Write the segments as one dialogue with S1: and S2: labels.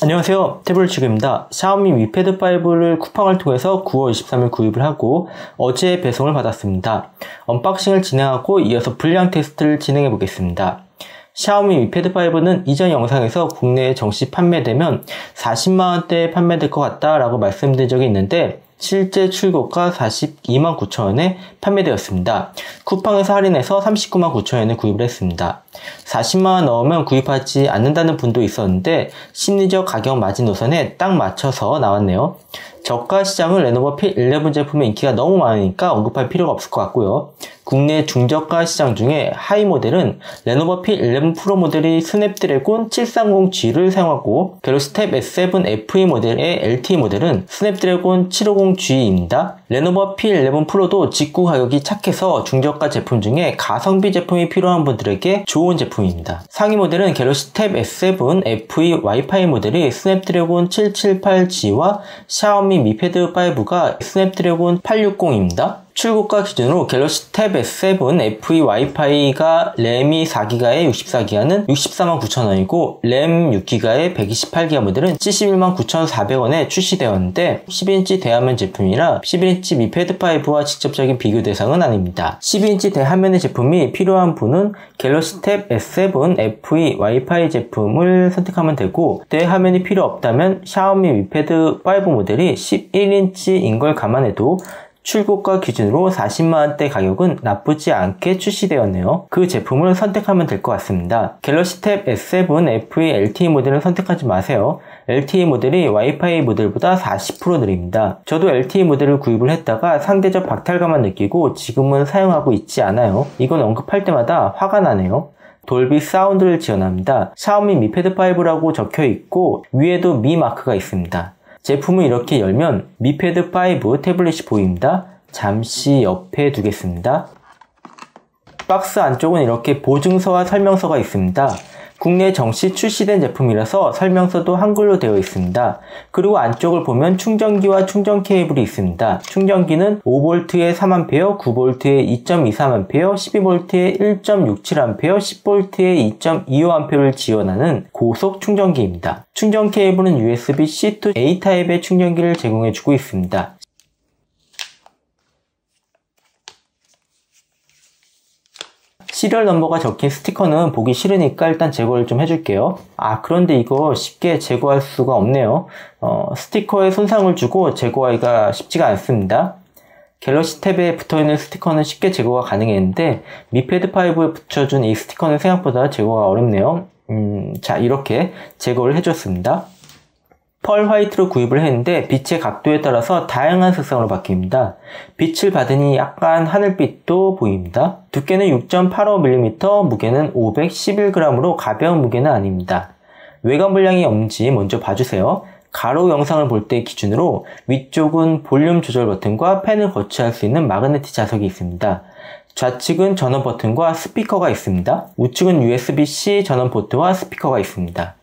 S1: 안녕하세요, 태블릿치기입니다. 샤오미 Mi Pad 5를 쿠팡을 통해서 9월 23일 구입을 하고 어제 배송을 받았습니다. 언박싱을 진행하고 이어서 불량 테스트를 진행해 보겠습니다. 샤오미 Mi Pad 5는 이전 영상에서 국내에 정식 판매되면 40만원대에 판매될 것 같다 라고 말씀드린 적이 있는데 실제 출고가 42만 9천원에 판매되었습니다. 쿠팡에서 할인해서 39만 9천원에 구입을 했습니다. 40만원 넣으면 구입하지 않는다는 분도 있었는데 심리적 가격 마지노선에 딱 맞춰서 나왔네요. 저가 시장은 레노버 P11 제품의 인기가 너무 많으니까 언급할 필요가 없을 것 같고요. 국내 중저가 시장 중에 하이 모델은 레노버 P11 프로 모델이 스냅드래곤 730G를 사용하고 갤럭시 탭 S7 FE 모델의 LTE 모델은 스냅드래곤 750G입니다. 레노버 P11 프로도 직구 가격이 착해서 중저가 제품 중에 가성비 제품이 필요한 분들에게 좋은 제품입니다. 상위 모델은 갤럭시 탭 S7 FE 와이파이 모델이 스냅드래곤 778G와 샤오미 Mi Pad 5가 스냅드래곤 860입니다. 출고가 기준으로 갤럭시 탭 S7 FE 와이파이가 램이 4기가에 64기가는 64만 9천원이고 램 6기가에 128기가 모델은 71만 9,400원에 출시되었는데 10인치 대화면 제품이라 11인치 Mi Pad 5와 직접적인 비교 대상은 아닙니다. 12인치 대화면의 제품이 필요한 분은 갤럭시 탭 S7 FE 와이파이 제품을 선택하면 되고 대화면이 필요 없다면 샤오미 Mi Pad 5 모델이 11인치인 걸 감안해도 출고가 기준으로 40만원대 가격은 나쁘지 않게 출시되었네요. 그 제품을 선택하면 될 것 같습니다. 갤럭시 탭 S7 FE LTE 모델을 선택하지 마세요. LTE 모델이 와이파이 모델보다 40% 느립니다. 저도 LTE 모델을 구입을 했다가 상대적 박탈감만 느끼고 지금은 사용하고 있지 않아요. 이건 언급할 때마다 화가 나네요. 돌비 사운드를 지원합니다. 샤오미 Mi Pad 5라고 적혀 있고 위에도 미 마크가 있습니다. 제품을 이렇게 열면 Mi Pad 5 태블릿이 보입니다. 잠시 옆에 두겠습니다. 박스 안쪽은 이렇게 보증서와 설명서가 있습니다. 국내 정식 출시된 제품이라서 설명서도 한글로 되어 있습니다. 그리고 안쪽을 보면 충전기와 충전 케이블이 있습니다. 충전기는 5V에 3A, 9V에 2.23A, 12V에 1.67A, 10V에 2.25A를 지원하는 고속 충전기입니다. 충전 케이블은 USB-C to A 타입의 충전기를 제공해주고 있습니다. 시리얼 넘버가 적힌 스티커는 보기 싫으니까 일단 제거를 좀 해줄게요. 그런데 이거 쉽게 제거할 수가 없네요. 스티커에 손상을 주고 제거하기가 쉽지가 않습니다. 갤럭시 탭에 붙어있는 스티커는 쉽게 제거가 가능했는데 Mi Pad 5에 붙여준 이 스티커는 생각보다 제거가 어렵네요. 자, 이렇게 제거를 해줬습니다. 펄 화이트로 구입을 했는데 빛의 각도에 따라서 다양한 색상으로 바뀝니다. 빛을 받으니 약간 하늘빛도 보입니다. 두께는 6.85mm, 무게는 511g으로 가벼운 무게는 아닙니다. 외관 불량이 없는지 먼저 봐주세요. 가로 영상을 볼 때 기준으로 위쪽은 볼륨 조절 버튼과 펜을 거치할 수 있는 마그네틱 자석이 있습니다. 좌측은 전원 버튼과 스피커가 있습니다. 우측은 USB-C 전원 포트와 스피커가 있습니다.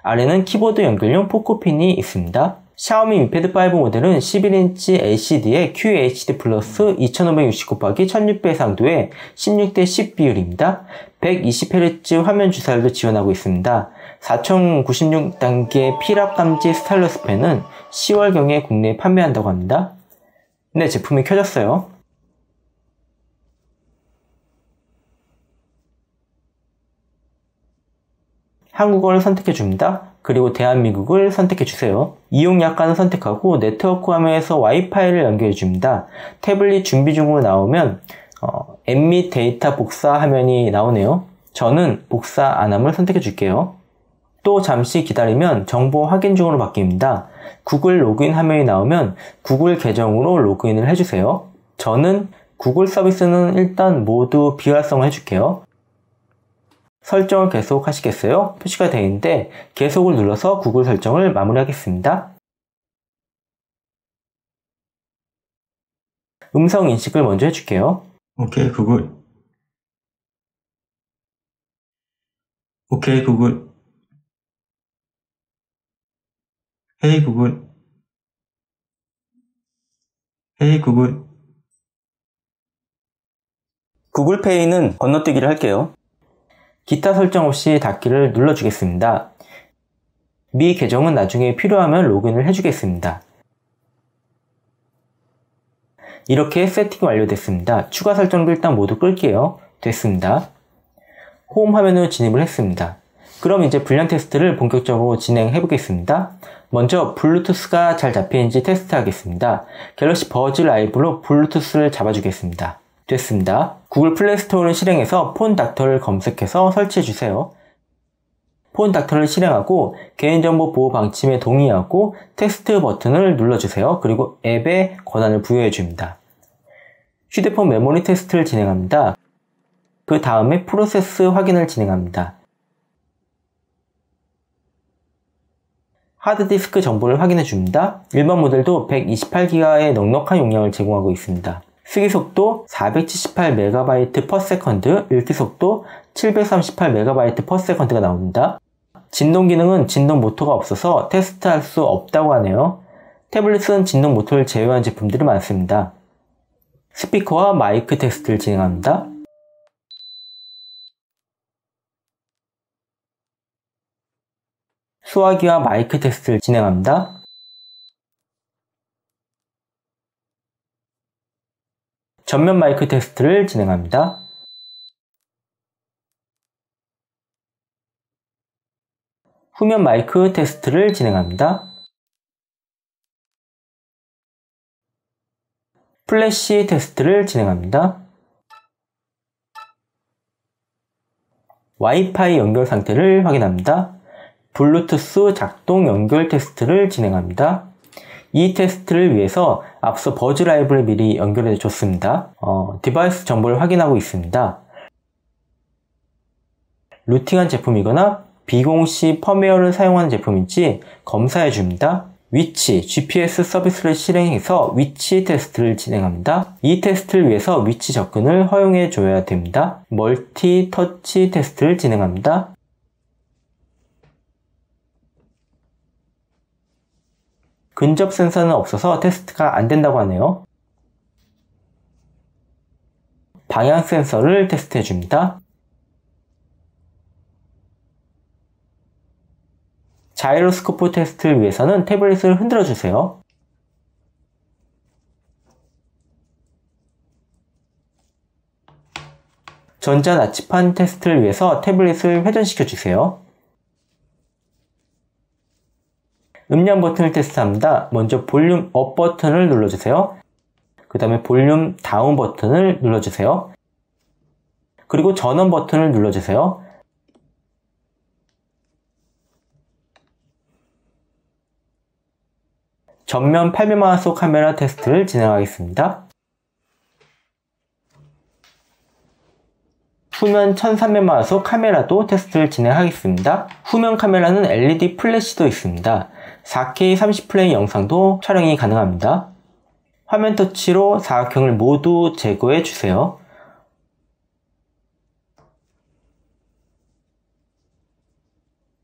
S1: 아래는 키보드 연결용 포코핀이 있습니다. 샤오미 Mi Pad 5 모델은 11인치 LCD에 QHD 플러스 2560×1600 상도의 16:10 비율입니다. 120Hz 화면 주사율도 지원하고 있습니다. 4096단계 필압 감지 스타일러스 펜은 10월경에 국내에 판매한다고 합니다. 네, 제품이 켜졌어요. 한국어를 선택해줍니다. 그리고 대한민국을 선택해주세요. 이용 약관을 선택하고 네트워크 화면에서 와이파이를 연결해줍니다. 태블릿 준비 중으로 나오면 앱 및 데이터 복사 화면이 나오네요. 저는 복사 안함을 선택해줄게요. 또 잠시 기다리면 정보 확인 중으로 바뀝니다. 구글 로그인 화면이 나오면 구글 계정으로 로그인을 해주세요. 저는 구글 서비스는 일단 모두 비활성화 해줄게요. 설정을 계속 하시겠어요? 표시가 되어 있는데 계속을 눌러서 구글 설정을 마무리하겠습니다. 음성 인식을 먼저 해줄게요.
S2: 오케이 구글. 오케이 구글. 헤이 구글. 헤이 구글.
S1: 구글페이는 건너뛰기를 할게요. 기타 설정 없이 닫기를 눌러주겠습니다. 미 계정은 나중에 필요하면 로그인을 해주겠습니다. 이렇게 세팅이 완료됐습니다. 추가 설정도 일단 모두 끌게요. 됐습니다. 홈 화면으로 진입을 했습니다. 그럼 이제 불량 테스트를 본격적으로 진행해 보겠습니다. 먼저 블루투스가 잘 잡히는지 테스트하겠습니다. 갤럭시 버즈 라이브로 블루투스를 잡아주겠습니다. 됐습니다. 구글 플레이 스토어를 실행해서 폰 닥터를 검색해서 설치해주세요. 폰 닥터를 실행하고 개인정보 보호 방침에 동의하고 테스트 버튼을 눌러주세요. 그리고 앱에 권한을 부여해줍니다. 휴대폰 메모리 테스트를 진행합니다. 그 다음에 프로세스 확인을 진행합니다. 하드디스크 정보를 확인해줍니다. 일반 모델도 128GB의 넉넉한 용량을 제공하고 있습니다. 쓰기 속도 478MB/s, 읽기 속도 738MB/s가 나옵니다. 진동 기능은 진동 모터가 없어서 테스트할 수 없다고 하네요. 태블릿은 진동 모터를 제외한 제품들이 많습니다. 스피커와 마이크 테스트를 진행합니다. 수화기와 마이크 테스트를 진행합니다. 전면 마이크 테스트를 진행합니다. 후면 마이크 테스트를 진행합니다. 플래시 테스트를 진행합니다. 와이파이 연결 상태를 확인합니다. 블루투스 작동 연결 테스트를 진행합니다. 이 테스트를 위해서 앞서 버즈 라이브를 미리 연결해 줬습니다. 디바이스 정보를 확인하고 있습니다. 루팅한 제품이거나 비공시 펌웨어를 사용하는 제품인지 검사해 줍니다. 위치, GPS 서비스를 실행해서 위치 테스트를 진행합니다. 이 테스트를 위해서 위치 접근을 허용해 줘야 됩니다. 멀티 터치 테스트를 진행합니다. 근접 센서는 없어서 테스트가 안 된다고 하네요. 방향 센서를 테스트해 줍니다. 자이로스코프 테스트를 위해서는 태블릿을 흔들어 주세요. 전자 나치판 테스트를 위해서 태블릿을 회전시켜 주세요. 음량 버튼을 테스트합니다. 먼저 볼륨 업 버튼을 눌러주세요. 그 다음에 볼륨 다운 버튼을 눌러주세요. 그리고 전원 버튼을 눌러주세요. 전면 800만화소 카메라 테스트를 진행하겠습니다. 후면 1300만화소 카메라도 테스트를 진행하겠습니다. 후면 카메라는 LED 플래시도 있습니다. 4K 30프레임 영상도 촬영이 가능합니다. 화면 터치로 사각형을 모두 제거해 주세요.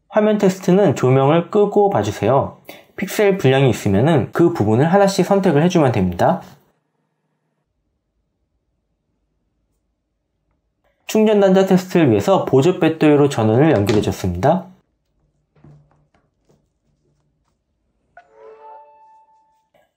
S1: 화면 테스트는 조명을 끄고 봐주세요. 픽셀 불량이 있으면 그 부분을 하나씩 선택을 해주면 됩니다. 충전 단자 테스트를 위해서 보조 배터리로 전원을 연결해 줬습니다.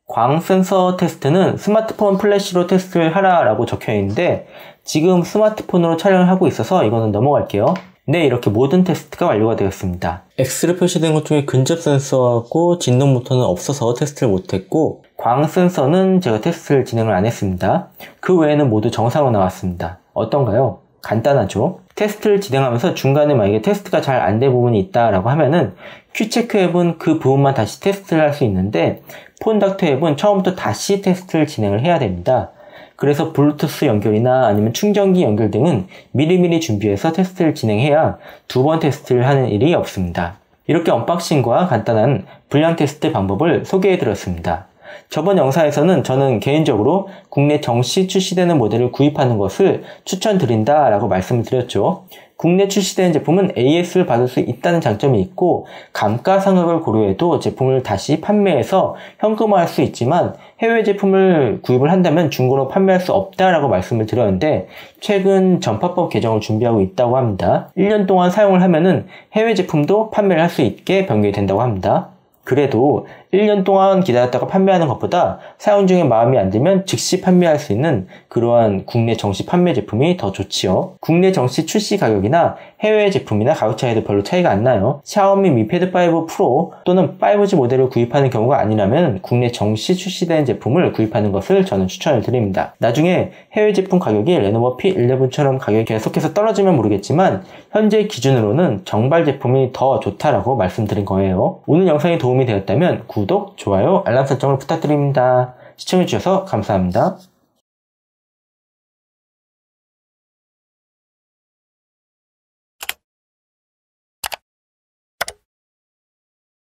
S1: 광 센서 테스트는 스마트폰 플래시로 테스트를 하라고 적혀 있는데 지금 스마트폰으로 촬영을 하고 있어서 이거는 넘어갈게요. 네, 이렇게 모든 테스트가 완료가 되었습니다. X로 표시된 것 중에 근접 센서하고 진동 모터는 없어서 테스트를 못했고 광 센서는 제가 테스트를 진행을 안 했습니다. 그 외에는 모두 정상으로 나왔습니다. 어떤가요? 간단하죠? 테스트를 진행하면서 중간에 만약에 테스트가 잘 안 된 부분이 있다라고 하면은 큐체크 앱은 그 부분만 다시 테스트를 할 수 있는데 폰닥터 앱은 처음부터 다시 테스트를 진행을 해야 됩니다. 그래서 블루투스 연결이나 아니면 충전기 연결 등은 미리미리 준비해서 테스트를 진행해야 두 번 테스트를 하는 일이 없습니다. 이렇게 언박싱과 간단한 불량 테스트 방법을 소개해드렸습니다. 저번 영상에서는 저는 개인적으로 국내 정식 출시되는 모델을 구입하는 것을 추천드린다 라고 말씀을 드렸죠. 국내 출시되는 제품은 AS를 받을 수 있다는 장점이 있고 감가상각을 고려해도 제품을 다시 판매해서 현금화할 수 있지만 해외 제품을 구입을 한다면 중고로 판매할 수 없다라고 말씀을 드렸는데 최근 전파법 개정을 준비하고 있다고 합니다. 1년 동안 사용을 하면은 해외 제품도 판매를 할 수 있게 변경이 된다고 합니다. 그래도 1년 동안 기다렸다가 판매하는 것보다 사용 중에 마음이 안 들면 즉시 판매할 수 있는 그러한 국내 정시 판매 제품이 더 좋지요. 국내 정시 출시 가격이나 해외 제품이나 가격 차이도 별로 차이가 안 나요. 샤오미 Mi Pad 5 Pro 또는 5G 모델을 구입하는 경우가 아니라면 국내 정시 출시된 제품을 구입하는 것을 저는 추천을 드립니다. 나중에 해외 제품 가격이 레노버 P11처럼 가격이 계속해서 떨어지면 모르겠지만 현재 기준으로는 정발 제품이 더 좋다라고 말씀드린 거예요. 오늘 영상이 도움이 되었다면 구독, 좋아요, 알람 설정을 부탁드립니다. 시청해주셔서 감사합니다.